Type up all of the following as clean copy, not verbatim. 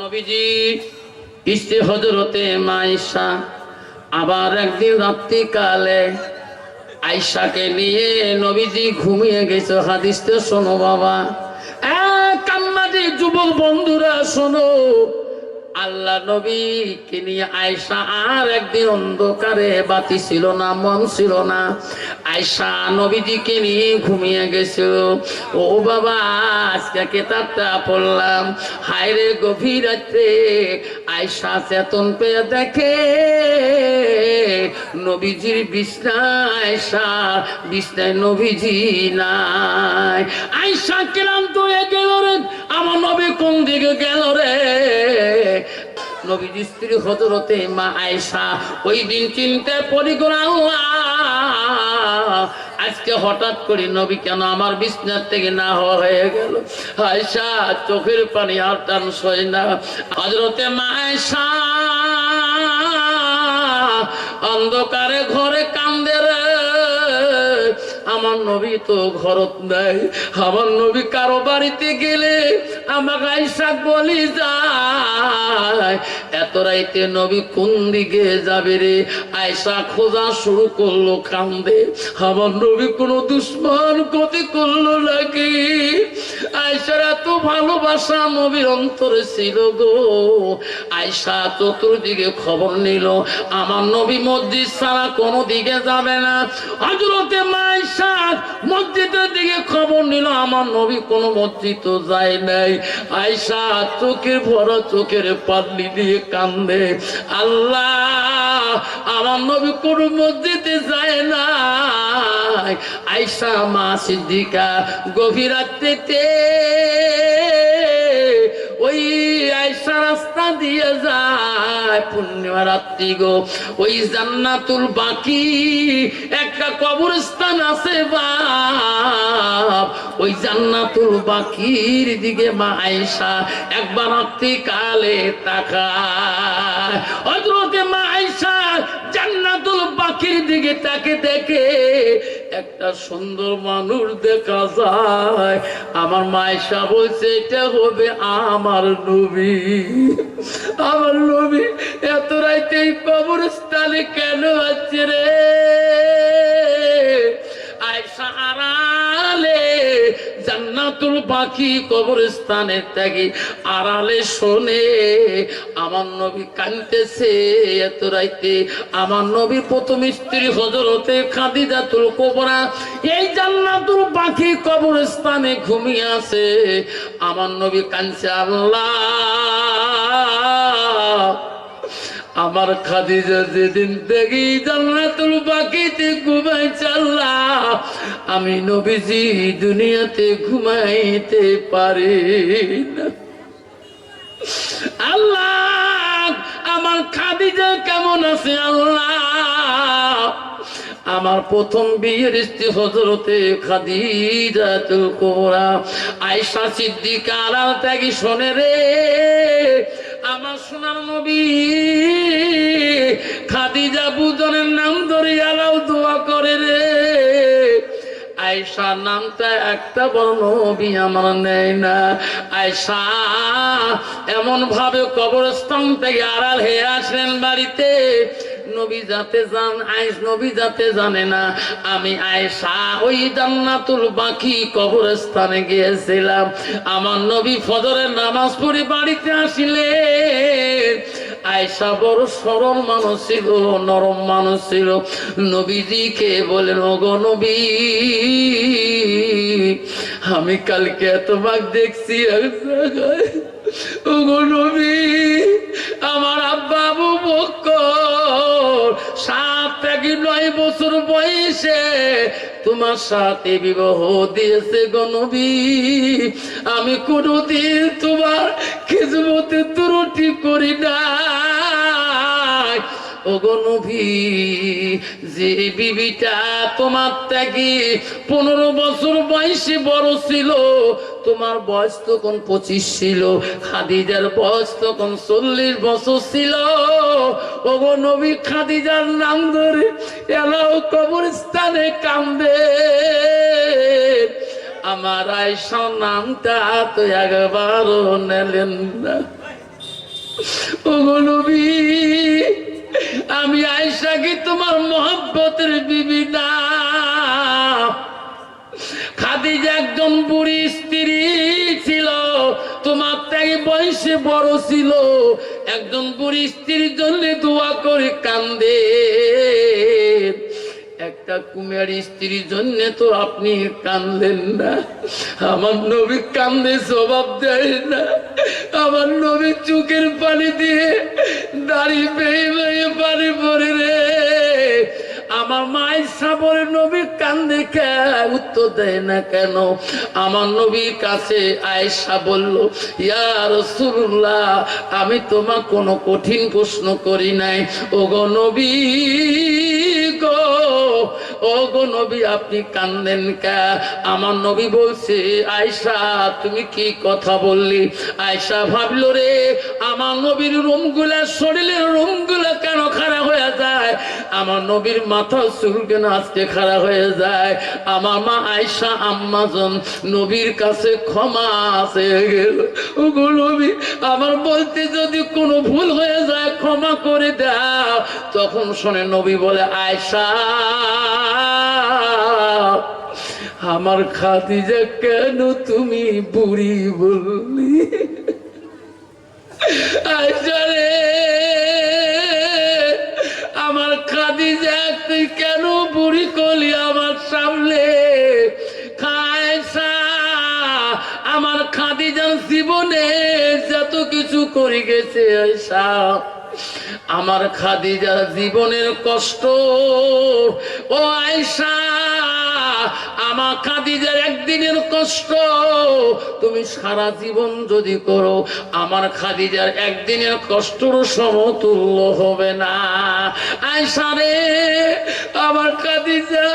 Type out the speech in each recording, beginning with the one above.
নবীজি স্ত্রী হযরতে মা আয়েশা আবার একদিন রাত্রিকালে আয়েশাকে নিয়ে নবীজি ঘুমিয়ে গেছে। হাদিসটা শোনো বাবা, কান্নাজি যুবক বন্ধুরা শোনো। আল্লাহ নবীকে নিয়ে আয়েশা আর একদিন অন্ধকারে, বাতি ছিল না, মন ছিল না, আয়েশা নবীজিকে নিয়ে ঘুমিয়ে গেছিল। ও বাবা, আজকে কেতাবটা পড়লাম, হায়রে গভীর রাত্রে আয়েশা চেতন পেয়ে দেখে নবীজির বিছনায়, আয়েশা বিছনায় নবীজি নাই। আয়েশা ক্লান্ত হয়ে গেল রে, আমার নবী কোন দিকে গেল রে। নবীর স্ত্রী হযরতে মা আয়েশা ওই দিন চিন্তায় পড়ে গেল, আল্লাহ আজকে হঠাৎ করে নবী কেন আমার বিছনার থেকে না হয়ে গেল। আয়েশা চোখের পানি আর টান সয় না। হযরতে মা আয়েশা অন্ধকারে ঘরে কান্দে রে, আমার নবী তো ঘরত নাই, আমার নবী কারো বাড়িতে গেলে আমাকে আয়েশা বলি যায় এত রাইতে নবী কোন দিকে যাবে রে। আয়েশা খোঁজা শুরু করলো, কান্দে, আমার নবী কোনো দুশ্মন ক্ষতি করলো নাকি। আয়েশার এত ভালোবাসা নবীর অন্তরে ছিল গো। আয়েশা চতুর্দিকে খবর নিল, আমার নবী মসজিদ ছাড়া কোনো দিকে যাবে না। হযরতে মা আয়েশা মসজিদের দিকে খবর নিল, আমার নবী কোনো মসজিদ তো যায় নাই। আয়েশা চোখের ভরা চোখের পানি দিয়ে কান্দে, আল্লাহ আমার নবী কোনো মসজিদে যায় না। আয়েশা মা সিদ্দিকা গভীর রাত্রিতে ওই আয়েশা রাস্তা দিয়ে যায়, পূর্ণিমা রাত্রি গো, ওই জান্নাতুল বাকি একটা কবরস্থান আছে বাপ, ওই জান্নাতুল বাকির দিকে মা আয়েশা একবার রাত্রিকালে তাকায়। হযরতে মা আয়েশা জান্নাতুল বাকির দিকে তাকে দেখে একটা সুন্দর মানুষ দেখা যায়। আমার মা আয়েশা বলছে এটা হবে আমার নবী। আমার নবী এত রাইতে কবরস্থানে কেন আছে রে। আয়েশা আড়ালে জান্নাতুল বাকি কবরস্থানে থাকি আড়ালে শোনে আমার নবী কাঁদতেছে এত রাইতে। আমার নবীর প্রথম স্ত্রী হযরতে খাদিজাতুল কুবরা এই জান্নাতুল বাকি কবরস্থানে ঘুমিয়ে আছে। আমার নবী কাঁদছে, আল্লাহ আমার খাদিজা যেদিন থেকে জান্নাতুল বাকিতে ঘুমাইছে, আল্লাহ আমি নবীজি দুনিয়াতে ঘুমাইতে পারি না। আল্লাহ আমার খাদিজা কেমন আছে, আল্লাহ আমার প্রথম বিয়ের স্ত্রী হযরতে খাদিজাতুল কুবরা আয়েশা সিদ্দিকা আড়াল থেকে শোনে রে, আমার সোনার নবী খাদিজা বুজনের নাম ধরে আলাও দোয়া করে রে। আয়েশা নামটা একটা বড় নবী আমার নেয় না। আয়েশা এমন ভাবে কবরস্থান থেকে আড়াল হয়ে আসলেন বাড়িতে, নবী যাতে নবী যাতে জানে না আমি আয়েশা ওই জান্নাতুল বাকি কবরস্থানে গিয়েছিলাম। আমার নবী ফজরের নামাজ পড়ে বাড়িতে আসিলেন। আয়েশা বড় সরল মানুষ ছিল, নরম মানুষ ছিল। নবীজিকে বলেন, ওগো নবী আমি কালকে তোমাকে দেখছি এক জায়গায়, ওগো নবী আমার আব্বা আবু বকর 7 থেকে 9 বছর বয়সে তোমার সাথে বিবাহ দিয়েছে গো নবী, আমি কোনদিন তোমার খিদমতে ত্রুটি করি না। ওগো নবী যে বিবিটা তোমার থেকে 15 বছর বয়সে বড় ছিল, তোমার বয়স তখন 25 ছিল, খাদিজার বয়স তখন 40 বছর ছিল। ওগো নবী খাদিজার নাম ধরে এলাও কবরস্থানে কান্দে। আমার আয়েশা নামটা তো একবারও নিলেন না। ওগো নবী, আমি আয়েশা কি তোমার মহব্বতের বিবি না? খাদিজা একজন বুড়ি স্ত্রী ছিল, তোমার থেকে বয়সে বড় ছিল। একজন বুড়ি স্ত্রীর জন্য দোয়া করে কান্দে, একটা কুমিয়ার স্ত্রীর জন্য তো আপনি কান্দলেন না। আমার নবী কান্দে জবাব দেয় না। আমার নবী চোখের পানি দিয়ে দাড়ি বেয়ে বেয়ে পানি পড়ে রে। আমার মায়ের সাবরে নবী কান্দে কে উত্তর দেয় না কেন? আমার নবীর কাছে আয়েশা বলল, ইয়া রাসূলুল্লাহ, আমি তোমার কোনো কঠিন প্রশ্ন করি নাই। ওগো নবী গো, ওগো নবী, আপনি কান্দেন কে? আমার নবী বলছে, আয়েশা তুমি কি কথা বললি? আয়েশা ভাবলো রে, আমার নবীর রুমগুলা, শরীরের রুমগুলা কেন খারাপ হয়ে যায়? আমার নবীর মাথা চুল কেন আজকে খারাপ হয়ে যায়? আমার মা আয়েশা আম্মাজন নবীর কাছে ক্ষমা আছে গেল। ওগো নবী, আমার বলতে যদি কোনো ভুল হয়ে যায় ক্ষমা করে দাও। তখন শুনে নবী বলে, আয়েশা, আমার খাদিজা কেন তুমি বুড়ি বললি? আয়েশা রে, আমার খাদিজা তুই কেন বুড়ি করলি আমার সামনে? আয়েশা, আমার খাদিজার জীবনে যত কিছু করে গেছে আয়েশা, আমার খাদিজার জীবনের কষ্ট, ও আয়েশা, আমার খাদিজার একদিনের কষ্ট তুমি সারা জীবন যদি করো, আমার খাদিজার একদিনের কষ্টর সমতুল্য হবে না। আয়েশা রে, আমার খাদিজা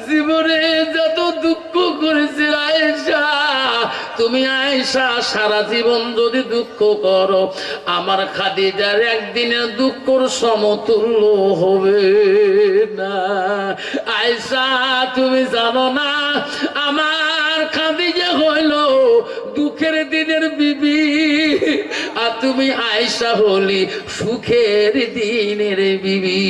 জীবনে যত দুঃখ করেছে আয়েশা, তুমি আয়েশা সারা জীবন যদি দুঃখ করো, আমার খাদিজার একদিনের দুঃখর সমতুল্য হবে না। আয়েশা তুমি জানো না, আমার খাদিজা হইল দুঃখের দিনের বিবি, আর তুমি আয়েশা হলি সুখের দিনের বিবি।